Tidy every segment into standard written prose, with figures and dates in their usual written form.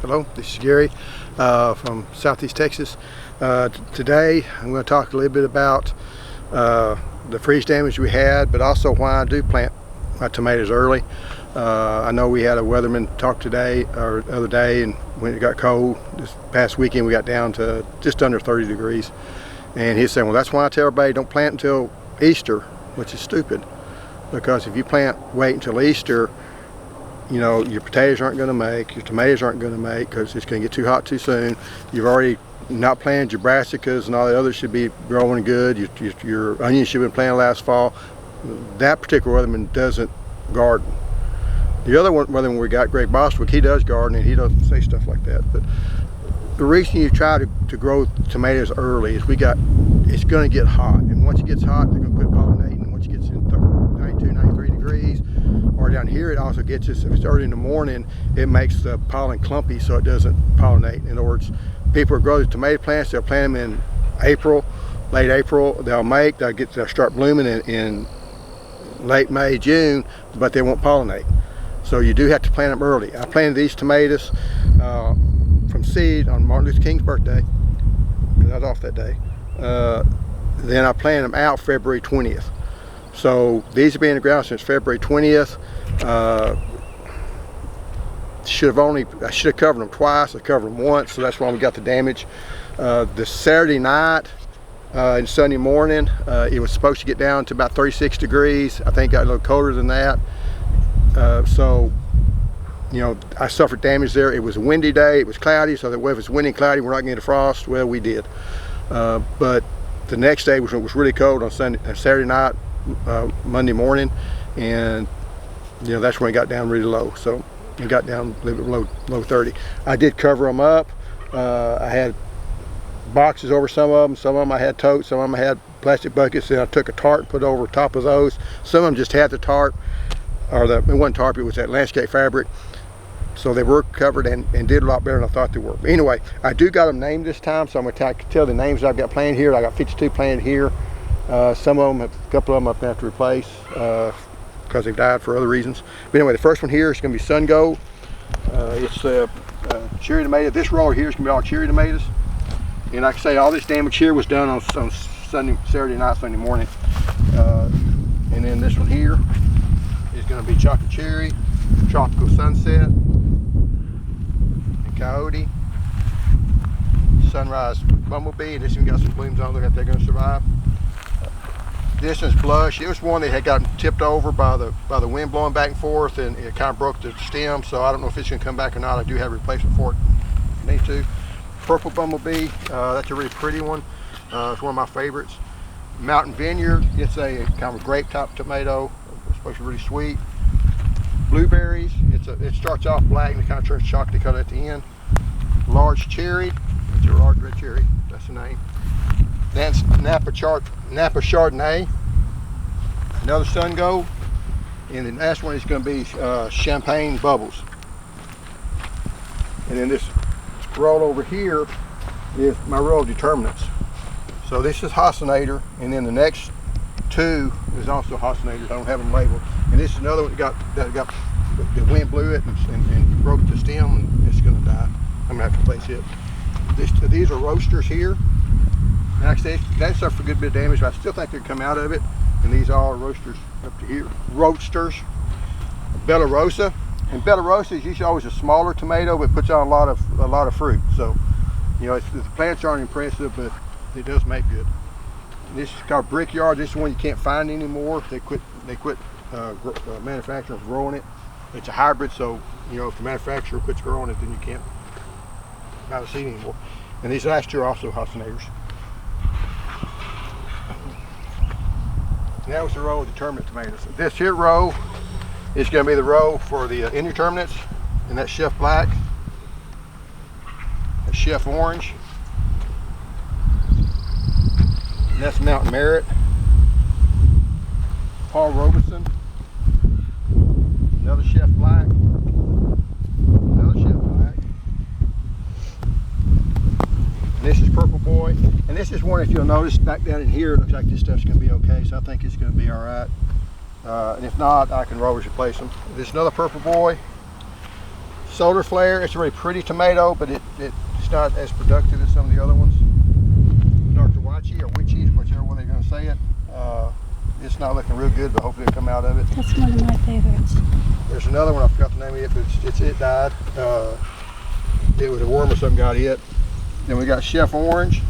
Hello, this is Gary from Southeast Texas. Today I'm going to talk a little bit about the freeze damage we had, but also why I do plant my tomatoes early. I know we had a weatherman talk today or the other day, and when it got cold this past weekend we got down to just under 30 degrees, and he's saying, well, that's why I tell everybody don't plant until Easter, which is stupid, because if you wait until Easter, you know, your potatoes aren't going to make, your tomatoes aren't going to make, because it's going to get too hot too soon. You've already not planted your brassicas, and all the others should be growing good. Your onions should have been planted last fall. That particular weatherman doesn't garden. The other weatherman we got, Greg Bostwick, he does garden, and he doesn't say stuff like that. But the reason you try to grow tomatoes early is it's going to get hot, and once it gets hot, they're going to quit pollinating. Once it gets in 92, 93 degrees, or down here, it also gets us, if it's early in the morning, it makes the pollen clumpy, so it doesn't pollinate. In other words, people who grow the tomato plants, they'll plant them in April, late April. They'll start blooming in late May, June, but they won't pollinate. So you do have to plant them early. I planted these tomatoes from seed on Martin Luther King's birthday, because I was off that day. Then I planted them out February 20th. So these have been in the ground since February 20th. I should have covered them twice. I covered them once, so that's why we got the damage. The Saturday night and Sunday morning, it was supposed to get down to about 36 degrees. I think it got a little colder than that. So, you know, I suffered damage there. It was a windy day. It was cloudy, so that, well, if it's windy and cloudy, we're not going to get a frost. Well, we did. But the next day was really cold on Saturday night, Monday morning, and you know, that's when it got down really low. So it got down a little bit low 30. I did cover them up. I had boxes over some of them I had totes, some of them I had plastic buckets, and I took a tarp and put over top of those. Some of them just had the tarp, or it wasn't tarp, it was that landscape fabric. So they were covered and did a lot better than I thought they were. But anyway, I do got them named this time, so I'm going to tell the names I've got planted here. I got 52 planted here. Some of them, a couple of them I'm going to have to replace because they've died for other reasons. But anyway, the first one here is going to be Sun Gold. It's cherry tomato. This row here is going to be all cherry tomatoes. And like I say, all this damage here was done on Saturday night, Sunday morning. And then this one here is going to be Chocolate Cherry, Tropical Sunset, and Coyote, Sunrise Bumblebee. And this one got some blooms on. Look like they're going to survive. This one's Blush. It was one that had gotten tipped over by the wind blowing back and forth, and it kind of broke the stem, so I don't know if it's going to come back or not. I do have a replacement for it if I need to. Purple Bumblebee, that's a really pretty one. It's one of my favorites. Mountain Vineyard, it's a kind of a grape type tomato. It's supposed to be really sweet. Blueberries, it starts off black and it kind of turns chocolate color at the end. Large Cherry, it's a large red cherry, that's the name. That's Napa Chardonnay, another Sun Gold, and the last one is going to be Champagne Bubbles. And then this roll over here is my row of determinants. So this is Hosinator, and then the next two is also Hosinators. I don't have them labeled. And this is another one that got the wind blew it and broke the stem, and it's going to die. I'm going to have to replace it. These are roasters here. And like I say, that suffered a good bit of damage, but I still think they'd come out of it. And these are roasters up to here. Roasters. Bella Rosa. And Bella Rosa is usually always a smaller tomato, but puts on a lot of fruit. So, you know, the plants aren't impressive, but it does make good. This is called Brickyard. This is one you can't find anymore. They quit manufacturers growing it. It's a hybrid, so you know, if the manufacturer quits growing it, then you can't buy the seed anymore. And these last two are also Hosinators. And that was the row of determinate tomatoes. This here row is going to be the row for the indeterminates, and that's Chef Black, that's Chef Orange, and that's Mountain Merit, Paul Robeson, another Chef Black, another Chef Black, and this is Purple Boy. And this is one, if you'll notice, back down in here, it looks like this stuff's going to be okay, so I think it's going to be all right. And if not, I can always replace them. This is another Purple Boy, Solar Flare. It's a really pretty tomato, but it's not as productive as some of the other ones. Dr. Wachi or Witchy, whichever one they're going to say it. It's not looking real good, but hopefully it'll come out of it. That's one of my favorites. There's another one, I forgot the name of it, but it died. It was a worm or something got it. Then we got Chef Orange.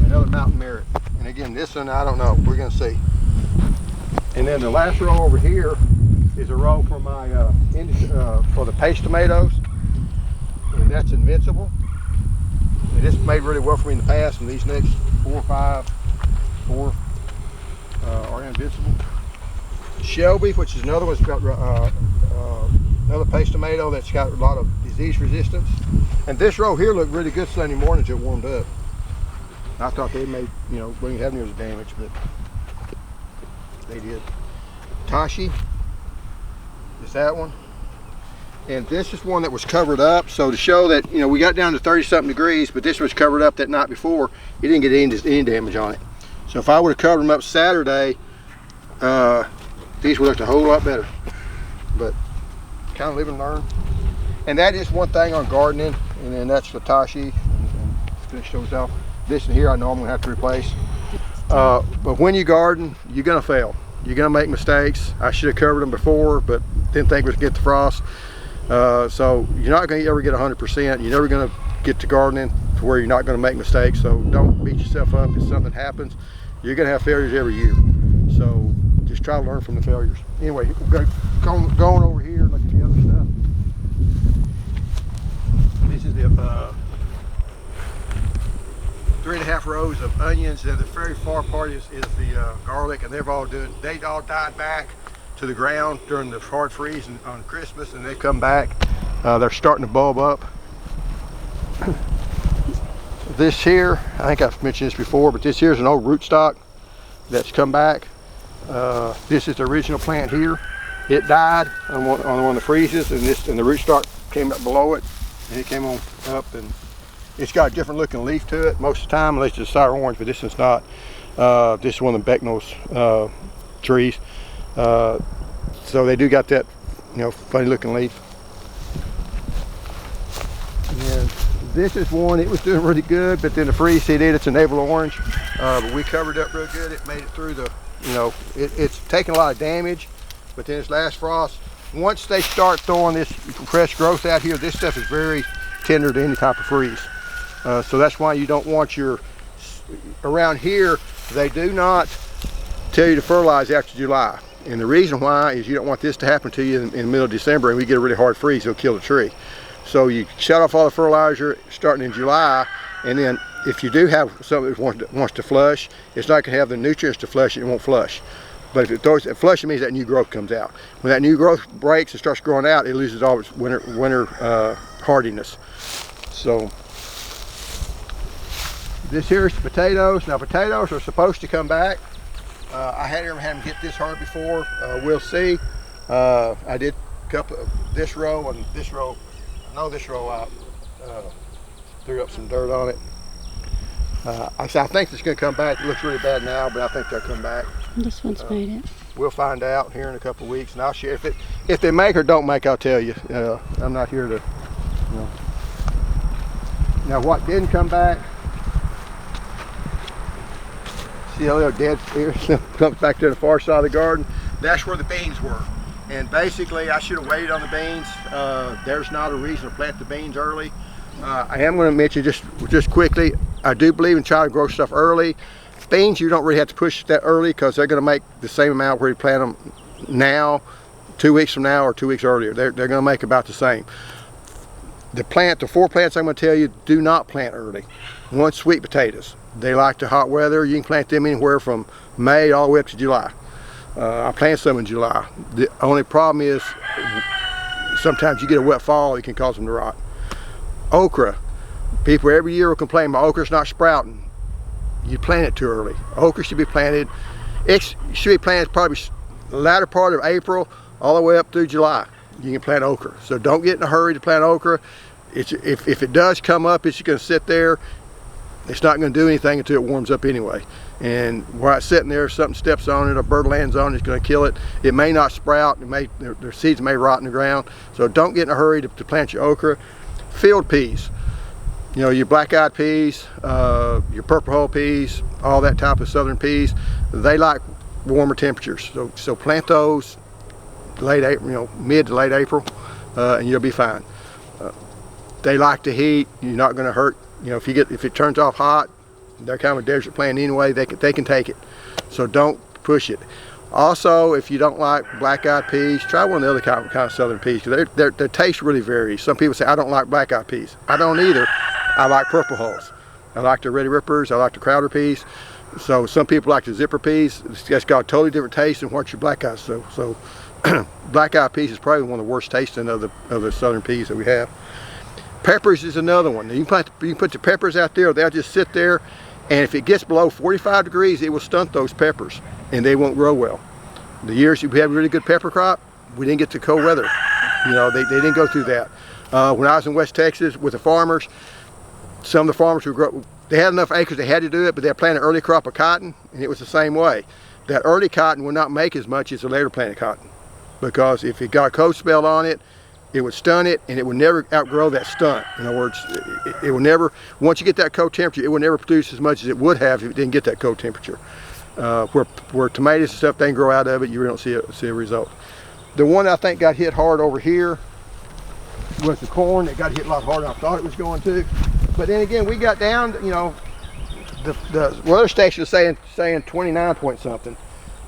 Another Mountain Merit. And again, this one, I don't know. We're going to see. And then the last row over here is a row for my for the paste tomatoes. And that's Invincible. And it's made really well for me in the past. And these next 4 or 5 are Invincible. Shelby, which is another one that's got another paste tomato that's got a lot of disease resistance. And this row here looked really good Sunday morning until it warmed up. I thought they may, wouldn't have near as damage, but they did. Tashi is that one. And this is one that was covered up. So to show that, we got down to 30-something degrees, but this was covered up that night before. It didn't get any damage on it. So if I would have covered them up Saturday, these would look a whole lot better. But kind of live and learn. And that is one thing on gardening, and then that's the Tashi, and finish those off. This in here I know I'm gonna have to replace. But when you garden, you're gonna fail. You're gonna make mistakes. I should have covered them before, but didn't think we would get the frost. So you're not gonna ever get 100%. You're never gonna get to gardening to where you're not gonna make mistakes. So don't beat yourself up if something happens. You're gonna have failures every year. So just try to learn from the failures. Anyway, we're going over here, look at the other stuff. This is the 3.5 rows of onions, and the very far part is the garlic, and they all died back to the ground during the hard freeze on Christmas, and they come back. They're starting to bulb up. This here, I think I've mentioned this before, but this here is an old rootstock that's come back. This is the original plant here. It died on one of the freezes, and the rootstock came up below it, and it came on up, and it's got a different looking leaf to it most of the time, unless it's sour orange, but this one's not. This is one of the Becknell's trees. So they do got that, funny looking leaf. And this is one, it was doing really good, but then the freeze hit it. It's a navel orange, but we covered up real good. It made it through the, it's taken a lot of damage, but then this last frost, once they start throwing this fresh growth out here, this stuff is very tender to any type of freeze. So that's why you don't want around here, they do not tell you to fertilize after July. And the reason why is you don't want this to happen to you in the middle of December and we get a really hard freeze, it'll kill the tree. So you shut off all the fertilizer starting in July, and then if you do have something that wants to flush, it's not going to have the nutrients to flush it, it won't flush. But if it flushing means that new growth comes out. When that new growth breaks and starts growing out, it loses all its winter hardiness. So this here is the potatoes. Now potatoes are supposed to come back. I hadn't had them hit this hard before. We'll see. I did a couple of this row and this row. I know this row I threw up some dirt on it. I think it's going to come back. It looks really bad now, but I think they'll come back. This one's made it. We'll find out here in a couple of weeks, and I'll share if they make or don't make. I'll tell you. I'm not here to. Now what didn't come back? See how little dead here comes back to the far side of the garden. That's where the beans were. And basically, I should have waited on the beans. There's not a reason to plant the beans early. I am going to mention just quickly, I do believe in trying to grow stuff early. Beans, you don't really have to push that early because they're going to make the same amount where you plant them now, 2 weeks from now, or 2 weeks earlier. They're going to make about the same. The 4 plants I'm going to tell you, do not plant early. One, sweet potatoes. They like the hot weather. You can plant them anywhere from May all the way up to July. I plant some in July. The only problem is sometimes you get a wet fall, it can cause them to rot. Okra. People every year will complain my okra's not sprouting. You plant it too early. Okra should be planted. It should be planted probably the latter part of April all the way up through July. You can plant okra. So don't get in a hurry to plant okra. If it does come up, it's just going to sit there. It's not going to do anything until it warms up anyway. And while it's sitting there, if something steps on it, a bird lands on it, it's going to kill it. It may not sprout. Their seeds may rot in the ground. So don't get in a hurry to plant your okra. Field peas, you know, your black-eyed peas, your purple hull peas, all that type of southern peas, they like warmer temperatures. So plant those late April, you know, mid to late April, and you'll be fine. They like the heat. You're not going to hurt. You know, if it turns off hot, they're kind of a desert plant anyway. They can take it. So don't push it. Also, if you don't like black-eyed peas, try one of the other kind of southern peas, because their taste really varies. Some people say, I don't like black-eyed peas. I don't either. I like purple hulls. I like the Ready Rippers. I like the Crowder peas. So some people like the zipper peas. It's got a totally different taste than what your black-eyed. So black-eyed peas is probably one of the worst tasting of the southern peas that we have. Peppers is another one. You can put the peppers out there. They'll just sit there, and if it gets below 45 degrees, it will stunt those peppers, and they won't grow well. The years we had a really good pepper crop, we didn't get the cold weather. You know, they didn't go through that. When I was in West Texas with the farmers, some of the farmers they had enough acres they had to do it, but they planted an early crop of cotton, and it was the same way. That early cotton would not make as much as the later planted cotton, because if it got a cold spell on it, it would stun it, and it would never outgrow that stunt. In other words, it will never, once you get that cold temperature, it will never produce as much as it would have if it didn't get that cold temperature. Where tomatoes and stuff, they can grow out of it, you really don't see a result. The one I think got hit hard over here was the corn. It got hit a lot harder than I thought it was going to. But then again, we got down, you know, the weather station is saying 29 point something.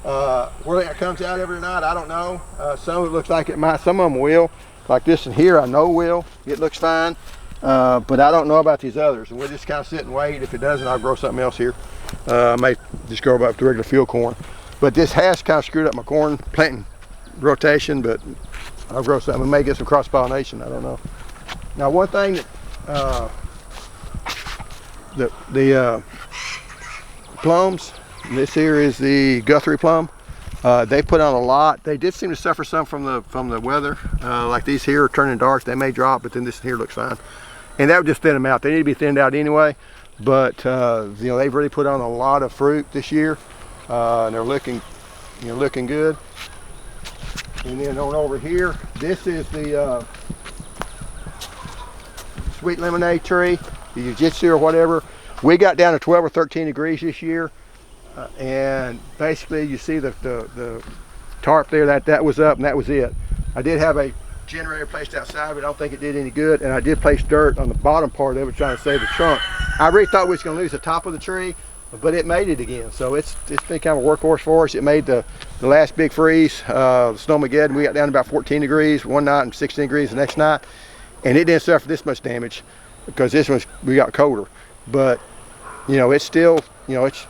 Where that comes out every night, I don't know. Some of it looks like it might, some of them will. Like this one here, I know will. It looks fine. But I don't know about these others. And we'll just kind of sit and wait. If it doesn't, I'll grow something else here. I may just grow back to regular field corn. But this has kind of screwed up my corn planting rotation, but I'll grow something. We may get some cross-pollination, I don't know. Now one thing that the plums, this here is the Guthrie plum. They put on a lot. They did seem to suffer some from the weather. Like these here are turning dark. They may drop, but then this here looks fine. And that would just thin them out. They need to be thinned out anyway. But you know, they've really put on a lot of fruit this year, and they're looking good. And then on over here, this is the sweet lemonade tree, the Jiu-Jitsu or whatever. We got down to 12 or 13 degrees this year. And basically you see the tarp there, that was up, and that was it. I did have a generator placed outside, but I don't think it did any good, and I did place dirt on the bottom part of it trying to save the trunk. I really thought we was going to lose the top of the tree, but it made it again. So it's been kind of a workhorse for us. It made the last big freeze, the Snowmageddon. We got down to about 14 degrees one night and 16 degrees the next night, and it didn't suffer this much damage because this one we got colder. But you know, it's still, you know, it's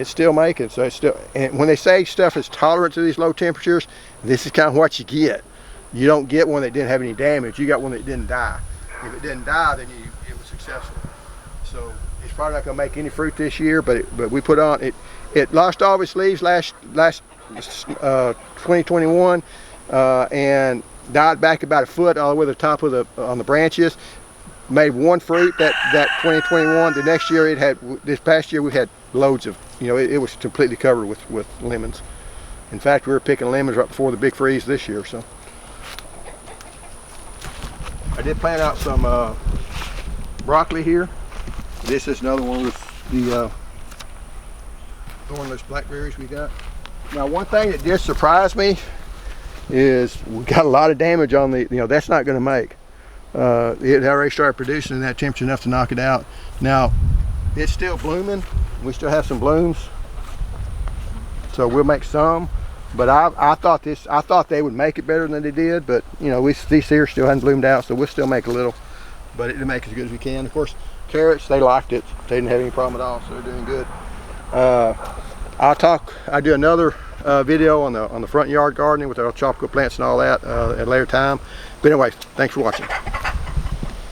still making. So it's still, and when they say stuff is tolerant to these low temperatures, this is kind of what you get. You don't get one that didn't have any damage. You got one that didn't die. If it didn't die, then it was successful. So it's probably not going to make any fruit this year, but we put on it. It lost all of its leaves last 2021, and died back about a foot all the way to the top of on the branches. Made one fruit that 2021. The next year this past year we had loads of, you know, it was completely covered with lemons. In fact, we were picking lemons right before the big freeze this year. So I did plant out some broccoli here. This is another one with the thornless blackberries we got. Now one thing that did surprise me is we got a lot of damage on the, you know, that's not going to make. It already started producing that temperature enough to knock it out. Now it's still blooming. We still have some blooms, so we'll make some. But I thought they would make it better than they did. But you know, these here still hadn't bloomed out, so we'll still make a little. But it'll make as good as we can. Of course, carrots, they liked it. They didn't have any problem at all, so they're doing good. I'll do another video on the front yard gardening with our tropical plants and all that at a later time. But anyway, thanks for watching.